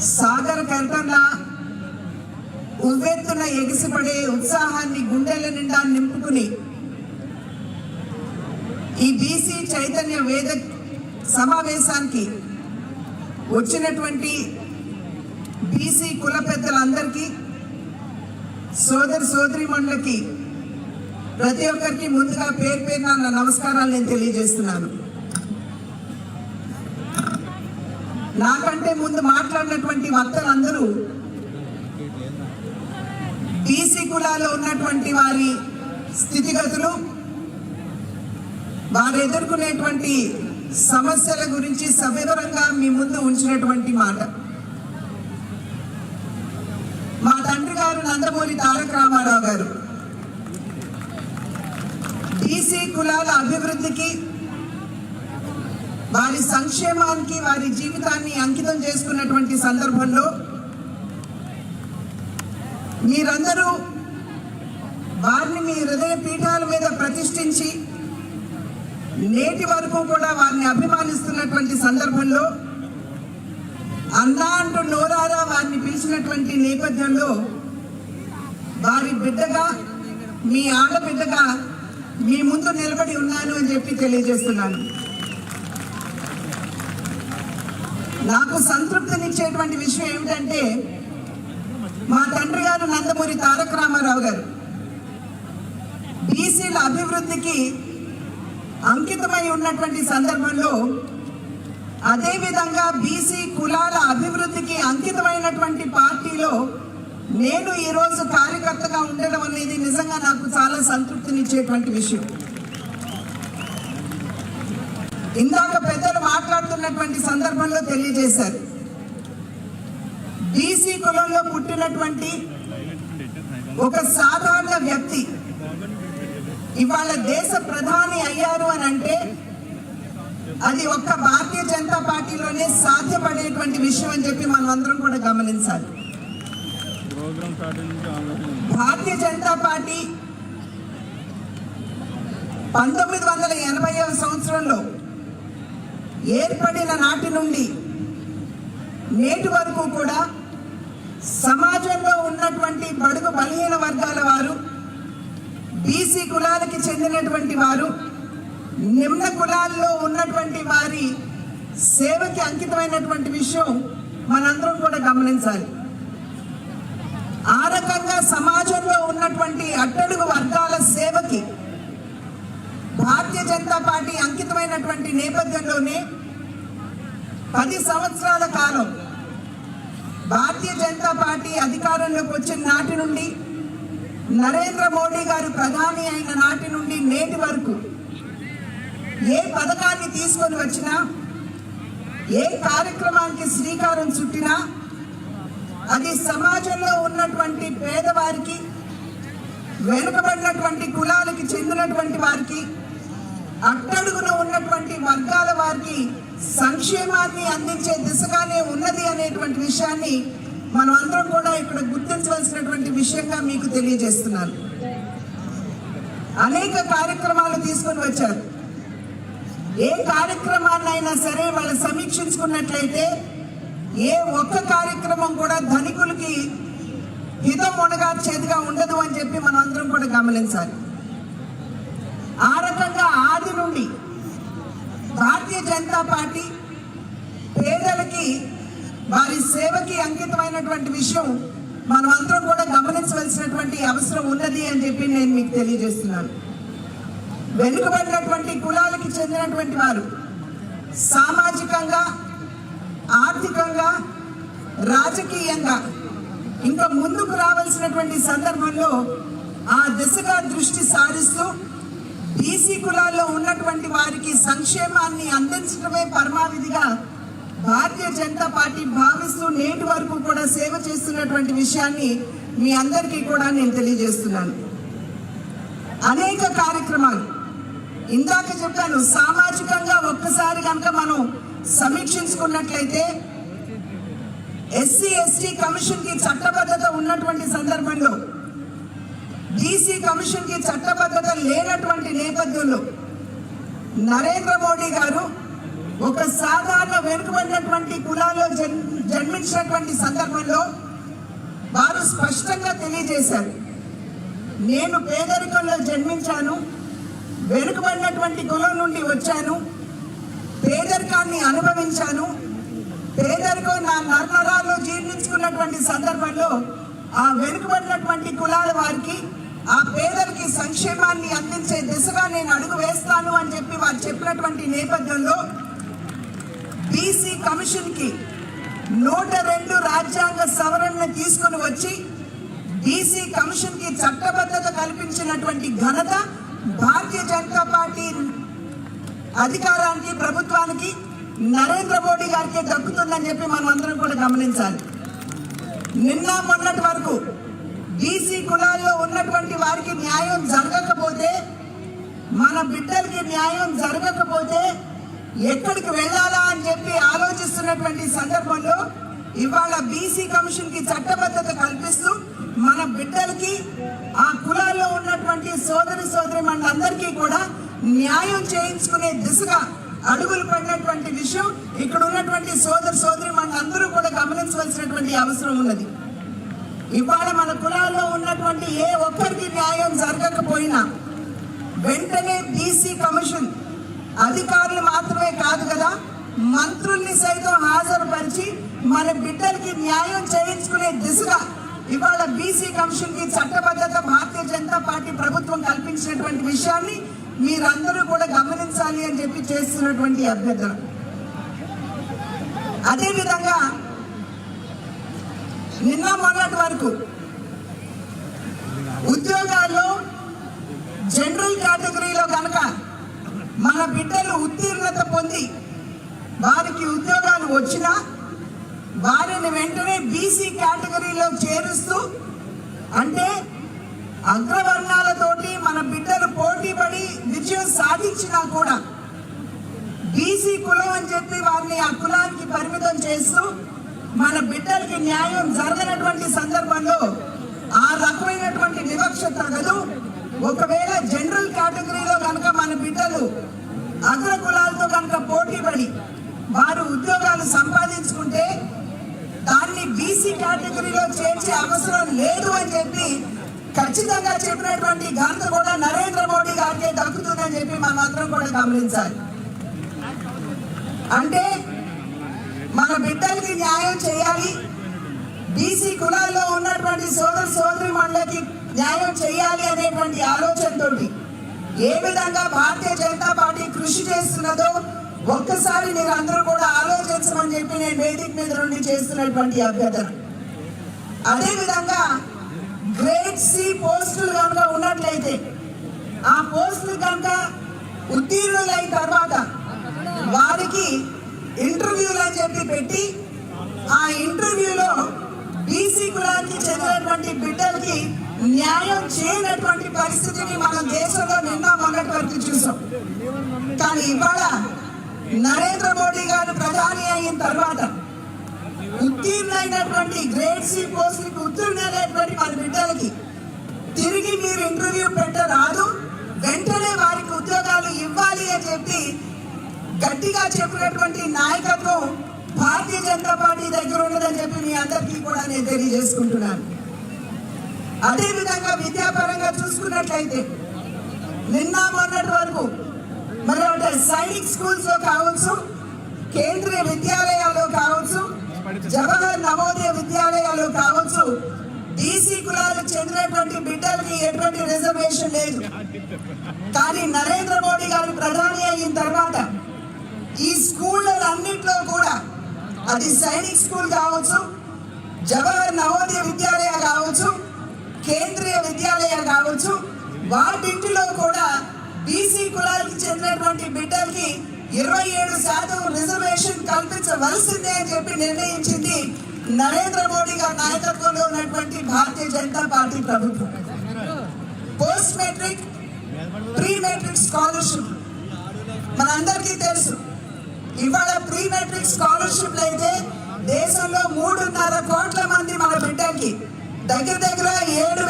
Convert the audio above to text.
సాగర్ కెరటంలా ఉవ్వెత్తున ఎగిసిపడే ఉత్సాహాన్ని గుండెల నిండా నింపుకుని ఈ బీసీ చైతన్య వేద సమావేశానికి వచ్చినటువంటి బీసీ కుల పెద్దలందరికీ సోదరీమణులకి ప్రతి ఒక్కరికి ముందుగా పేరు పేరున నా నమస్కారాలు నేను తెలియజేస్తున్నాను. నాకంటే ముందు మాట్లాడినటువంటి వక్తలందరూ బీసీ కులాల్లో ఉన్నటువంటి వారి స్థితిగతులు, వారు ఎదుర్కొనేటువంటి సమస్యల గురించి సవివరంగా మీ ముందు ఉంచినటువంటి మాట. మా తండ్రి గారు నందమూరి తారక రామారావు గారు బీసీ కులాల అభివృద్ధికి, వారి సంక్షేమానికి వారి జీవితాన్ని అంకితం చేసుకున్నటువంటి సందర్భంలో మీరందరూ వారిని మీ హృదయ పీఠాల మీద ప్రతిష్ఠించి నేటి వరకు కూడా వారిని అభిమానిస్తున్నటువంటి సందర్భంలో అన్నా అంటూ నోరారా వారిని పిలిచినటువంటి నేపథ్యంలో వారి బిడ్డగా, మీ ఆడబిడ్డగా మీ ముందు నిలబడి ఉన్నాను అని చెప్పి తెలియజేస్తున్నాను. నాకు సంతృప్తినిచ్చేటువంటి విషయం ఏమిటంటే, మా తండ్రి గారు నందమూరి తారక రామారావు గారు బీసీల అభివృద్ధికి అంకితమై ఉన్నటువంటి సందర్భంలో, అదేవిధంగా బీసీ కులాల అభివృద్ధికి అంకితమైనటువంటి పార్టీలో నేను ఈరోజు కార్యకర్తగా ఉండడం అనేది నిజంగా నాకు చాలా సంతృప్తినిచ్చేటువంటి విషయం. ఇందాక పెద్దలు మాట్లాడుతున్నటువంటి సందర్భంలో తెలియజేశారు, బీసీ కులంలో పుట్టినటువంటి ఒక సాధారణ వ్యక్తి ఇవాళ దేశ ప్రధాని అయ్యారు అని అంటే అది ఒక్క భారతీయ జనతా పార్టీలోనే సాధ్యపడేటువంటి విషయం అని చెప్పి మనం అందరం కూడా గమనించాలి. భారతీయ జనతా పార్టీ 1980వ సంవత్సరంలో ఏర్పడిన నాటి నుండి నేటి వరకు కూడా సమాజంలో ఉన్నటువంటి బడుగు బలహీన వర్గాల వారు, బీసీ కులాలకి చెందినటువంటి వారు, నిమ్న కులాల్లో ఉన్నటువంటి వారి సేవకి అంకితమైనటువంటి విషయం మనందరం కూడా గమనించాలి. ఆ రకంగా సమాజంలో ఉన్నటువంటి అట్టడుగు వర్గాల సేవకి భారతీయ జనతా పార్టీ అంకితమైనటువంటి నేపథ్యంలోనే 10 సంవత్సరాల కాలం భారతీయ జనతా పార్టీ అధికారంలోకి వచ్చిన నాటి నుండి, నరేంద్ర మోడీ గారు ప్రధాని అయిన నాటి నుండి నేటి వరకు ఏ పథకాన్ని తీసుకొని వచ్చినా, ఏ కార్యక్రమానికి శ్రీకారం చుట్టినా అది సమాజంలో ఉన్నటువంటి పేదవారికి, వెనుకబడినటువంటి కులాలకి చెందినటువంటి వారికి, అట్టడుగున ఉన్నటువంటి వర్గాల వారికి సంక్షేమాన్ని అందించే దిశగానే ఉన్నది అనేటువంటి విషయాన్ని మనం అందరం కూడా ఇక్కడ గుర్తించవలసినటువంటి విషయంగా మీకు తెలియజేస్తున్నాను. అనేక కార్యక్రమాలు తీసుకొని వచ్చారు. ఏ కార్యక్రమాన్నైనా సరే వాళ్ళు సమీక్షించుకున్నట్లయితే ఏ ఒక్క కార్యక్రమం కూడా ధనికులకి హితం ఉండగా ఉండదు అని చెప్పి మనం అందరం కూడా గమనించాలి. ఆ రకంగా ఆది నుండి భారతీయ జనతా పార్టీ పేదలకి వారి సేవకి అంకితమైనటువంటి విషయం మనం అందరం కూడా గమనించవలసినటువంటి అవసరం ఉన్నది అని చెప్పి నేను మీకు తెలియజేస్తున్నాను. వెనుకబడినటువంటి కులాలకి చెందినటువంటి వారు సామాజికంగా, ఆర్థికంగా, రాజకీయంగా ఇంకా ముందుకు రావాల్సినటువంటి సందర్భంలో ఆ దిశగా దృష్టి సారిస్తూ బీసీ కులాల్లో ఉన్నటువంటి వారికి సంక్షేమాన్ని అందించడమే పరమావధిగా భారతీయ జనతా పార్టీ భావిస్తూ నేటి వరకు కూడా సేవ చేస్తున్నటువంటి విషయాన్ని మీ అందరికీ కూడా నేను తెలియజేస్తున్నాను. అనేక కార్యక్రమాలు ఇందాక చెప్పాను. సామాజికంగా ఒక్కసారి కనుక మనం సమీక్షించుకున్నట్లయితే ఎస్సీ ఎస్టీ కమిషన్ కి చట్టబద్ధత ఉన్నటువంటి సందర్భంలో బీసీ కమిషన్ కి చట్టబద్ధత లేనటువంటి నేపథ్యంలో నరేంద్ర మోడీ గారు ఒక సాధారణ వెనుకబడినటువంటి కులాల్లో జన్మించినటువంటి సందర్భంలో వారు స్పష్టంగా తెలియజేశారు, నేను పేదరికంలో జన్మించాను, వెనుకబడినటువంటి కులం నుండి వచ్చాను, పేదరికాన్ని అనుభవించాను, పేదరికం నా నరనరాల్లో జీర్ణించుకున్నటువంటి సందర్భంలో ఆ వెనుకబడినటువంటి కులాల వారికి, ఆ పేదలకి సంక్షేమాన్ని అందించే దిశగా నేను అడుగు వేస్తాను అని చెప్పి వారు చెప్పినటువంటి నేపథ్యంలో బీసీ కమిషన్ కి 102 రాజ్యాంగ సవరణను తీసుకుని వచ్చి బీసీ కమిషన్ కి చట్టబద్ధత కల్పించినటువంటి ఘనత భారతీయ జనతా పార్టీ అధికారానికి, ప్రభుత్వానికి, నరేంద్ర మోడీ గారికి దక్కుతుందని చెప్పి మనం అందరం కూడా గమనించాలి. నిన్న మొన్నటి వరకు బీసీ కులాల్లో ఉన్నటువంటి వారికి న్యాయం జరగకపోతే, మన బిడ్డలకి న్యాయం జరగకపోతే ఎక్కడికి వెళ్ళాలా అని చెప్పి ఆలోచిస్తున్నటువంటి సందర్భంలో ఇవాళ బీసీ కమిషన్ కి చట్టబద్ధత కల్పిస్తూ మన బిడ్డలకి, ఆ కులాల్లో ఉన్నటువంటి సోదరి మనందరికీ కూడా న్యాయం చేయించుకునే దిశగా అడుగులు పడినటువంటి విషయం ఇక్కడ ఉన్నటువంటి సోదరి మనందరూ కూడా గమనించవలసినటువంటి అవసరం ఉన్నది. ఇవాళ మన కులాల్లో ఉన్నటువంటి ఏ ఒక్కరికి న్యాయం జరగకపోయినా వెంటనే బీసీ కమిషన్ అధికారులు మాత్రమే కాదు కదా, మంత్రుల్ని సైతం హాజరుపరిచి మన బిడ్డలకి న్యాయం చేయించుకునే దిశగా ఇవాళ బీసీ కమిషన్ కి చట్టబద్ధత భారతీయ జనతా పార్టీ ప్రభుత్వం కల్పించినటువంటి విషయాన్ని మీరందరూ కూడా గమనించాలి అని చెప్పి చేస్తున్నటువంటి అభ్యర్థన. అదేవిధంగా నిన్న మొన్నటి వరకు ఉద్యోగాల్లో జనరల్ కేటగిరీలో కనుక మన బిడ్డలు ఉత్తీర్ణత పొంది వారికి ఉద్యోగాలు వచ్చినా వారిని వెంటనే బీసీ కేటగిరీలో చేరుస్తూ, అంటే అగ్రవర్ణాలతోటి మన బిడ్డలు పోటీ పడి విజయం సాధించినా కూడా బీసీ కులం అని చెప్పి వారిని ఆ కులానికి పరిమితం చేస్తూ మన బిడ్డలకి న్యాయం జరగనటువంటి సందర్భంలో ఆ రకమైనటువంటి వివక్ష తగదు. ఒకవేళ జనరల్ కేటగిరీలో కనుక మన బిడ్డలు అగ్ర కులాలతో కనుక పోటీ పడి వారు ఉద్యోగాలు సంపాదించుకుంటే దాన్ని బీసీ కేటగిరీలో చేర్చే అవసరం లేదు అని చెప్పి ఖచ్చితంగా చెప్పినటువంటి ఘనత కూడా నరేంద్ర మోడీ గారికి దక్కుతుందని చెప్పి మనం అందరం కూడా గమనించాలి. అంటే మన బిడ్డలకి న్యాయం చేయాలి, బీసీ కులాల్లో ఉన్నటువంటి సోదరి మండలికి న్యాయం చేయాలి అనేటువంటి ఆలోచనతో ఏ విధంగా భారతీయ జనతా పార్టీ కృషి చేస్తున్నదో ఒక్కసారి మీరు అందరూ కూడా ఆలోచించమని చెప్పి నేను వేదిక మీద నుండి చేస్తున్నటువంటి అభ్యర్థన. అదేవిధంగా గ్రేడ్ సి పోస్టులు కనుక ఉన్నట్లయితే ఆ పోస్టులు కనుక ఉత్తీర్ణులైన తర్వాత వారికి ఇంటర్వ్యూలు అని చెప్పి పెట్టి ఆ ఇంటర్వ్యూలో బీసీ కులానికి చెందినటువంటి బిడ్డలకి న్యాయం చేయనటువంటి పరిస్థితిని మన దేశంలో నిన్న మొన్నటి వరకు చూసాం. కానీ ఇవాళ నరేంద్ర మోడీ గారు ప్రధాని అయిన తర్వాత ఉత్తీర్ణైనటువంటి గ్రేడ్ సి పోస్టులకు ఉత్తీర్ణైనటువంటి మన బిడ్డలకి తిరిగి మీరు ఇంటర్వ్యూ పెట్టరాదు, వెంటనే వారికి ఉద్యోగాలు ఇవ్వాలి అని చెప్పి గట్టిగా చెప్పినటువంటి నాయకత్వం భారతీయ జనతా పార్టీ దగ్గర ఉన్నదని చెప్పి మీ అందరికీ కూడా నేను తెలియజేసుకుంటున్నాను. అదేవిధంగా విద్యాపరంగా చూసుకున్నట్లయితే నిన్న మొన్నటి వరకు మరి సైనిక్ స్కూల్స్ లో కావచ్చు, కేంద్రీయ విద్యాలయాల్లో కావచ్చు, జవహర్ నవోదయ విద్యాలయాల్లో కావచ్చు, బీసీ కులాలకు చెందినటువంటి బిడ్డలకి ఎటువంటి రిజర్వేషన్ లేదు. కానీ నరేంద్ర మోడీ గారు ప్రధాని అయిన తర్వాత ఈ స్కూళ్ళన్నింటిలో కూడా అది సైనిక్ స్కూల్ కావచ్చు, జవహర్ నవోదయ విద్యాలయ కావచ్చు, కేంద్రీయ విద్యాలయ కావచ్చు, వాటింటిలో కూడా బీసీ కులాలకు చెందినటువంటి బిడ్డలకి 27% రిజర్వేషన్ కల్పించవలసిందే అని చెప్పి నిర్ణయించింది నరేంద్ర మోడీ గారి నాయకత్వంలో ఉన్నటువంటి భారతీయ జనతా పార్టీ ప్రభుత్వం. Post matric, pre matric scholarship మనందరికీ తెలుసు. ఇవాళ ప్రీ మెట్రిక్ స్కాలర్షిప్ అయితే దేశంలో 3.5 కోట్ల మంది మన బిడ్డలకి దగ్గర 7